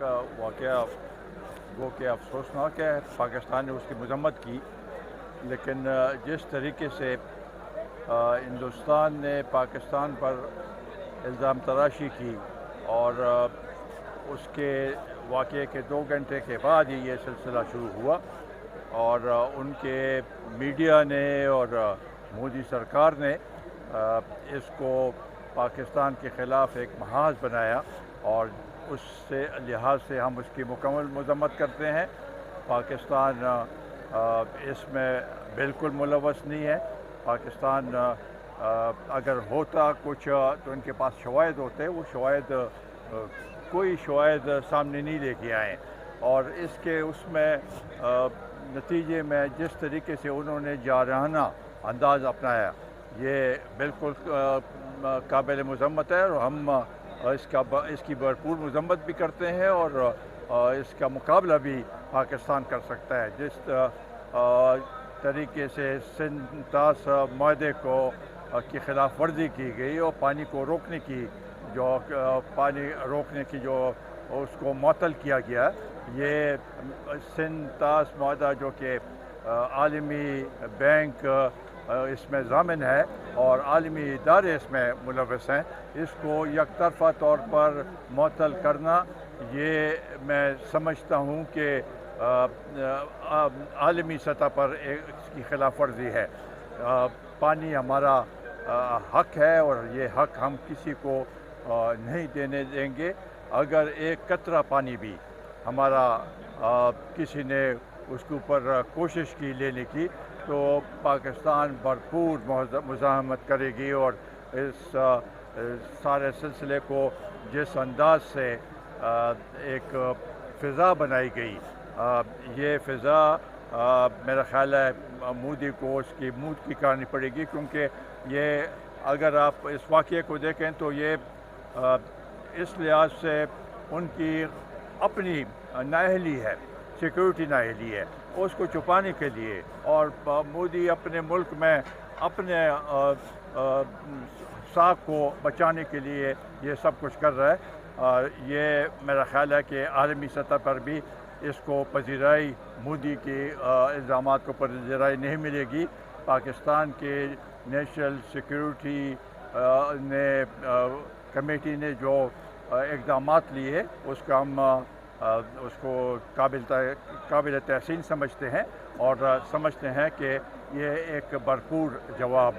का वाक़या वो कि अफसोसनाक है, पाकिस्तान ने उसकी मजम्मत की, लेकिन जिस तरीके से हिंदुस्तान ने पाकिस्तान पर इल्ज़ाम तराशी की और उसके वाक़े के 2 घंटे के बाद ही ये सिलसिला शुरू हुआ और उनके मीडिया ने और मोदी सरकार ने इसको पाकिस्तान के ख़िलाफ़ एक महाज बनाया और उससे लिहाज से हम उसकी मुकम्मल मज़म्मत करते हैं। पाकिस्तान इसमें बिल्कुल मुलव्वस नहीं है। पाकिस्तान अगर होता कुछ तो इनके पास शवाहिद होते, वो शवाहिद कोई शवाहिद सामने नहीं लेके आए और इसके उसमें नतीजे में जिस तरीके से उन्होंने जारहाना अंदाज़ अपनाया, ये बिल्कुल काबिल मज़म्मत है और हम इसकी भरपूर मज़म्मत भी करते हैं और इसका मुकाबला भी पाकिस्तान कर सकता है। जिस तरीके से सिंतास माहदे को की खिलाफ वर्जी की गई और पानी रोकने की जो उसको मुअत्तल किया गया, ये सिंतास माहदा जो कि आलमी बैंक इसमें ज़ामिन है और आलमी इदारे इसमें मुलव्वस हैं, इसको यकतरफ़ा तौर पर मुअत्तल करना, ये मैं समझता हूँ कि आलमी सतह पर इसकी खिलाफ वर्जी है। पानी हमारा हक है और ये हक हम किसी को नहीं देने देंगे। अगर एक कतरा पानी भी हमारा किसी ने उसके ऊपर कोशिश की लेने की, तो पाकिस्तान भरपूर मुज़ाहमत करेगी और इस सारे सिलसिले को जिस अंदाज से एक फ़िज़ा बनाई गई, ये फ़िज़ा मेरा ख़्याल है मोदी को उसकी मूड की करनी पड़ेगी, क्योंकि ये अगर आप इस वाक़ये को देखें तो ये इस लिहाज से उनकी अपनी नाअहली है, सिक्योरिटी नाअहली है, उसको छुपाने के लिए, और मोदी अपने मुल्क में अपने साख को बचाने के लिए ये सब कुछ कर रहा है। ये मेरा ख़्याल है कि आलमी सतह पर भी इसको पजीराई, मोदी के इल्ज़ामात को पजीराई नहीं मिलेगी। पाकिस्तान के नेशनल सिक्योरिटी कमेटी ने जो इक़दामात लिए उसका हम उसको काबिल तहसीन समझते हैं और समझते हैं कि ये एक भरपूर जवाब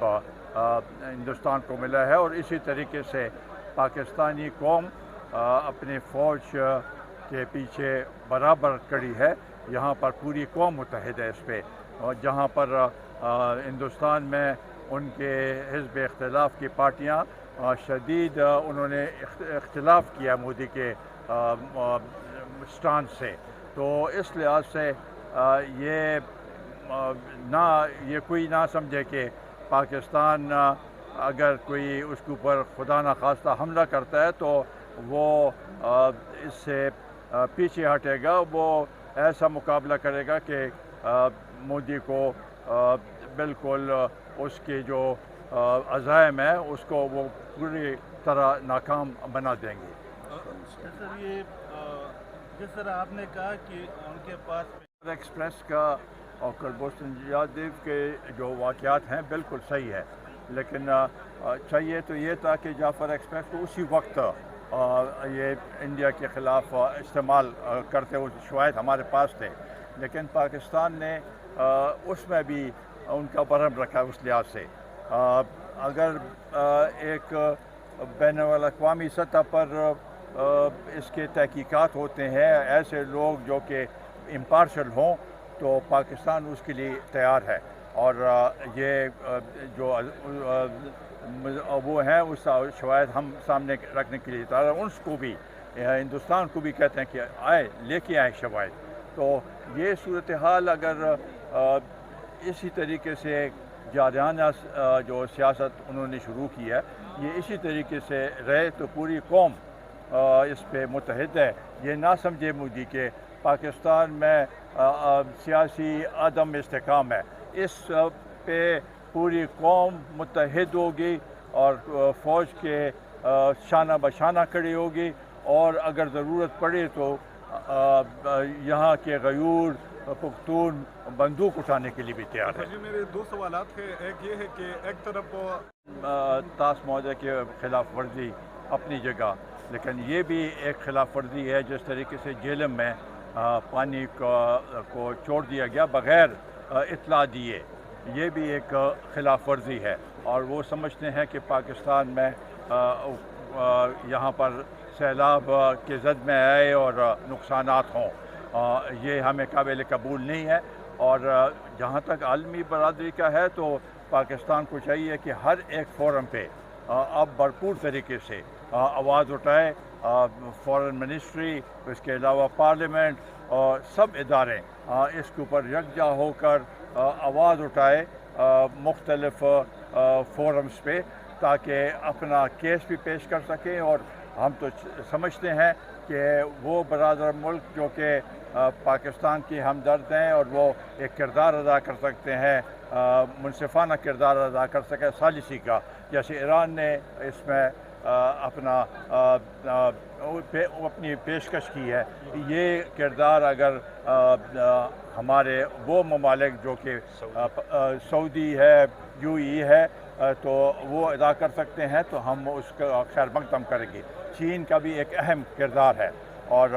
हिंदुस्तान को मिला है और इसी तरीके से पाकिस्तानी कौम अपनी फ़ौज के पीछे बराबर खड़ी है। यहाँ पर पूरी कौम मुत्तहिद है इस पर, और जहाँ पर हिंदुस्तान में उनके हिज़्ब इख्तिलाफ़ की पार्टियाँ शदीद उन्होंने इख्तिलाफ़ किया मोदी के स्टांस से, तो इस लिहाज से ये कोई ना समझे कि पाकिस्तान अगर कोई उसके ऊपर खुदा न खास्ता हमला करता है तो वो इससे पीछे हटेगा, वो ऐसा मुकाबला करेगा कि मोदी को बिल्कुल उसके जो अज़ाइम है उसको वो पूरी तरह नाकाम बना देंगे। सर, ये जिस तरह आपने कहा कि उनके पास एक्सप्रेस का और कुलभूषण के जो वाक़यात हैं बिल्कुल सही है, लेकिन चाहिए तो ये था कि जाफ़र एक्सप्रेस को उसी वक्त ये इंडिया के ख़िलाफ़ इस्तेमाल करते हुए शवाहिद हमारे पास थे, लेकिन पाकिस्तान ने उसमें भी उनका बरहम रखा उस लिहाज से। अगर एक बैनुल-अक़वामी सतह पर इसके तहकीकात होते हैं, ऐसे लोग जो कि इम्पार्शल हों, तो पाकिस्तान उसके लिए तैयार है और ये जो वो हैं उस शवाहिद हम सामने रखने के लिए तैयार हैं। उसको भी हिंदुस्तान को भी कहते हैं कि लेके आए शवाहिद। तो ये सूरत हाल अगर इसी तरीके से जारहाना जो सियासत उन्होंने शुरू की है, ये इसी तरीके से रहे तो पूरी कौम इस पे मुत्तहिद है। ये ना समझे मोदी के पाकिस्तान में सियासी अदम इस्तेकाम है, इस पे पूरी कौम मुत्तहिद होगी और फ़ौज के शाना बशाना खड़ी होगी और अगर ज़रूरत पड़े तो यहाँ के गयूर पख्तून बंदूक उठाने के लिए भी तैयार है। जी मेरे दो सवालात हैं, एक ये है कि एक तरफ ताश महोदय के खिलाफ वर्जी अपनी जगह, लेकिन ये भी एक खिलाफ वर्जी है जिस तरीके से जेलम में पानी को छोड़ दिया गया बग़ैर इत्तला दिए, ये भी एक खिलाफ वर्जी है। और वो समझते हैं कि पाकिस्तान में यहाँ पर सैलाब के ज़द में आए और नुकसानात हों, ये हमें काबिल कबूल नहीं है। और जहाँ तक आलमी बरादरी का है तो पाकिस्तान को चाहिए कि हर एक फोरम पे अब भरपूर तरीके से आवाज़ उठाए। फॉरेन मिनिस्ट्री, इसके अलावा पार्लियामेंट और सब इदारे इसके ऊपर यकजा होकर आवाज़ उठाए मुख्तलिफ फोरम्स पे, ताकि अपना केस भी पेश कर सकें। और हम तो समझते हैं कि वो बरादर मुल्क जो कि पाकिस्तान की हमदर्द हैं और वो एक किरदार अदा कर सकते हैं, मुनसिफाना किरदार अदा कर सके सालिसी का, जैसे ईरान ने इसमें अपनी पेशकश की है। ये किरदार अगर हमारे वो ममालिक जो कि सऊदी है, यूएई है, तो वो अदा कर सकते हैं तो हम उसका खैर मकदम करेंगे। चीन का भी एक अहम किरदार है और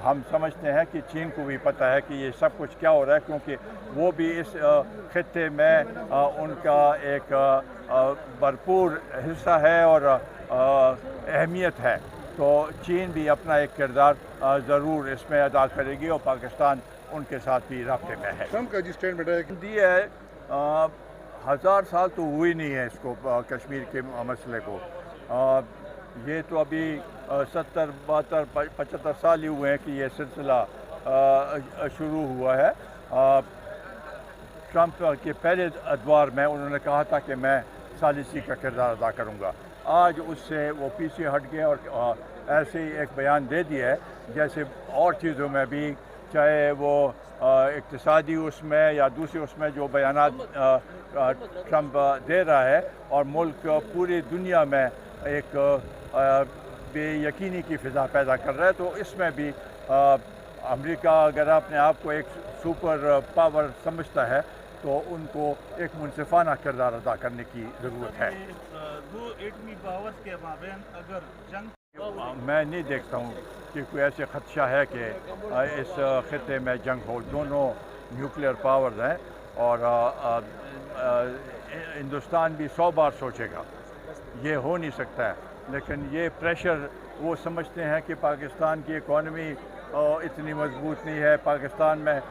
हम समझते हैं कि चीन को भी पता है कि ये सब कुछ क्या हो रहा है, क्योंकि वो भी इस खित्ते में उनका एक भरपूर हिस्सा है और अहमियत है। तो चीन भी अपना एक किरदार ज़रूर इसमें अदा करेगी और पाकिस्तान उनके साथ भी राब्ते में है। ट्रम्प का जी स्टेटमेंट है दी है 1000 साल तो हुई नहीं है इसको, कश्मीर के मसले को। ये तो अभी 70, 72, 75 साल ही हुए हैं कि ये सिलसिला शुरू हुआ है। ट्रंप के पहले अदवार में उन्होंने कहा था कि मैं सालिसी का किरदार अदा करूँगा। आज उससे वो पीछे हट गए और ऐसे ही एक बयान दे दिया है जैसे और चीज़ों में भी, चाहे वो इक्तिसादी उसमें या दूसरे उसमें जो बयानात ट्रंप दे रहा है, और मुल्क पूरी दुनिया में एक बेयकीनी की फ़िज़ा पैदा कर रहा है। तो इसमें भी अमेरिका अगर अपने आप को एक सुपर पावर समझता है तो उनको एक मुनसिफाना किरदार अदा करने की ज़रूरत है। दो एटमी पावर्स के माबैन अगर जंग, मैं नहीं देखता हूँ कि कोई ऐसे ख़दशा है कि इस खित्ते में जंग हो। दोनों न्यूक्लियर पावर्स हैं और हिंदुस्तान भी 100 बार सोचेगा, ये हो नहीं सकता है। लेकिन ये प्रेशर वो समझते हैं कि पाकिस्तान की इकॉनमी इतनी मजबूत नहीं है, पाकिस्तान में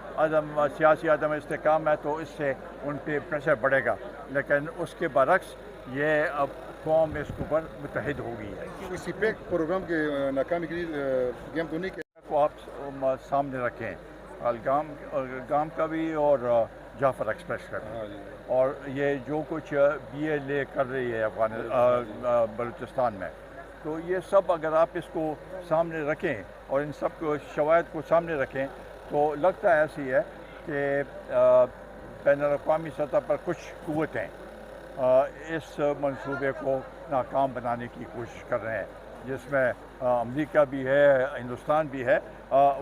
सियासी अदम इस्तेकाम है, तो इससे उन पर प्रेशर बढ़ेगा। लेकिन उसके बरक्स ये अब कौम इसके ऊपर मुतहद हो गई है। इसी पे प्रोग्राम के नाकामी के लिए गेम तो नहीं को आप सामने रखें, गाम का भी और जाफर एक्सप्रेस का भी। और ये जो कुछ BLA कर रही है बलूचिस्तान में, तो ये सब अगर आप इसको सामने रखें और इन सब को शवायद को सामने रखें तो लगता है ऐसी है कि बैनुल-अक़वामी सतह पर कुछ क़ुव्वतें इस मंसूबे को नाकाम बनाने की कोशिश कर रहे हैं, जिसमें अमेरिका भी है, हिंदुस्तान भी है।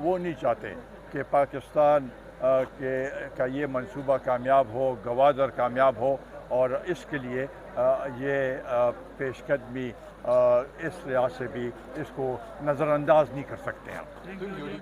वो नहीं चाहते कि पाकिस्तान का ये मंसूबा कामयाब हो, गवादर कामयाब हो, और इसके लिए ये पेशकदमी इस लिहाज से भी इसको नज़रअंदाज नहीं कर सकते हैं।